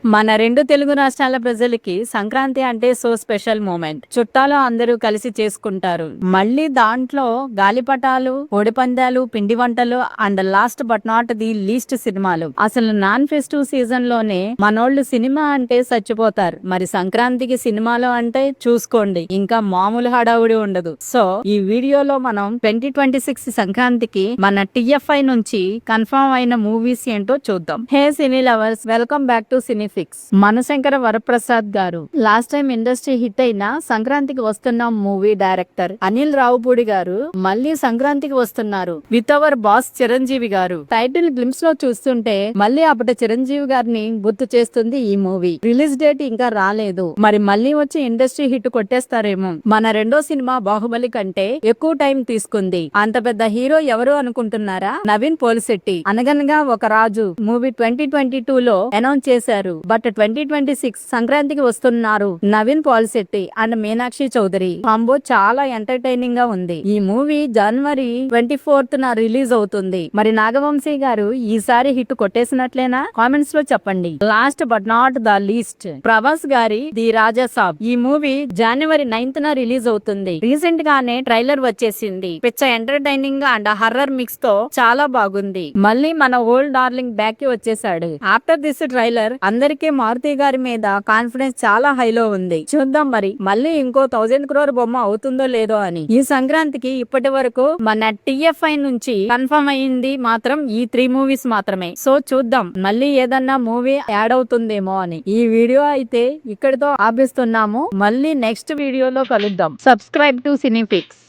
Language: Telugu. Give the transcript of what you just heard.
మన రెండు తెలుగు రాష్ట్రాల ప్రజలకి సంక్రాంతి అంటే సో స్పెషల్ మూమెంట్. చుట్టాలు అందరూ కలిసి చేసుకుంటారు. మళ్ళీ దాంట్లో గాలిపటాలు, కోడిపందాలు, పిండి వంటలు and last but not the least సినిమాలు. అసలు నాన్ ఫెస్టివ్ సీజన్ లోనే మనోళ్ళు సినిమా అంటే చచ్చిపోతారు. మరి సంక్రాంతికి సినిమాలు అంటే చూసుకోండి, ఇంకా మామూలు హడావుడి ఉండదు. సో ఈ వీడియోలో మనం 2026 సంక్రాంతికి మన TFI నుంచి కన్ఫర్మ్ అయిన మూవీస్ ఏంటో చూద్దాం. హే cine lovers, welcome back to cine fix. మనశంకర Varaprasad గారు లాస్ట్ టైం ఇండస్ట్రీ హిట్ అయిన సంక్రాంతికి వస్తున్న మూవీ డైరెక్టర్ అనిల్ రావుపూడి గారు మళ్ళీ సంక్రాంతికి వస్తున్నారు విత్ అవర్ బాస్ చిరంజీవి గారు. టైటిల్ గ్లిమ్స్ లో చూస్తుంటే మళ్ళీ అప్పటి చిరంజీవి గారిని గుర్తు చేస్తుంది ఈ మూవీ. రిలీజ్ డేట్ ఇంకా రాలేదు, మరి మళ్ళీ వచ్చి ఇండస్ట్రీ హిట్ కొట్టేస్తారేమో. మన రెండో సినిమా బాహుబలి కంటే ఎక్కువ టైం తీసుకుంది. అంత పెద్ద హీరో ఎవరు అనుకుంటున్నారా? నవీన్ పోలిశెట్టి. అనగనగా ఒక రాజు మూవీ 2022 లో అనౌన్స్ చేశారు. బట్ 2026 సంక్రాంతికి వస్తున్నారు నవీన్ పాలిశెట్టి అండ్ మీనాక్షి చౌదరి. కాంబో చాలా ఎంటర్టైనింగ్ గా ఉంది. ఈ మూవీ జనవరి 24th రిలీజ్ అవుతుంది. మరి నాగవంశీ గారు ఈసారి హిట్ కొట్టేసినట్లేనా? కామెంట్స్ లో చెప్పండి. Last but not the least, Prabhas గారి ది రాజా సాబ్. ఈ మూవీ జనవరి 9th రిలీజ్ అవుతుంది. రీసెంట్ గానే ట్రైలర్ వచ్చేసింది. పిచ్చ ఎంటర్టైనింగ్ అండ్ హర్రర్ మిక్స్ తో చాలా బాగుంది. మళ్ళీ మన ఓల్డ్ డార్లింగ్ బ్యాక్ కి వచ్చేసాడు. ఆఫ్టర్ దిస్ ట్రైలర్ అందరికీ మారుతి గారి మీద కాన్ఫిడెన్స్ చాలా హైలో ఉంది. చూద్దాం మరి మళ్ళీ ఇంకో 1000 crore బొమ్మ అవుతుందో లేదో అని. ఈ సంక్రాంతికి ఇప్పటి వరకు మన TFI నుంచి కన్ఫర్మ్ అయింది మాత్రం ఈ 3 మూవీస్ మాత్రమే. సో చూద్దాం మళ్ళీ ఏదన్నా మూవీ యాడ్ అవుతుందేమో అని. ఈ వీడియో అయితే ఇక్కడితో ఆపిస్తున్నాము. మళ్ళీ నెక్స్ట్ వీడియోలో కలుద్దాం. Subscribe to సినీఫిక్స్.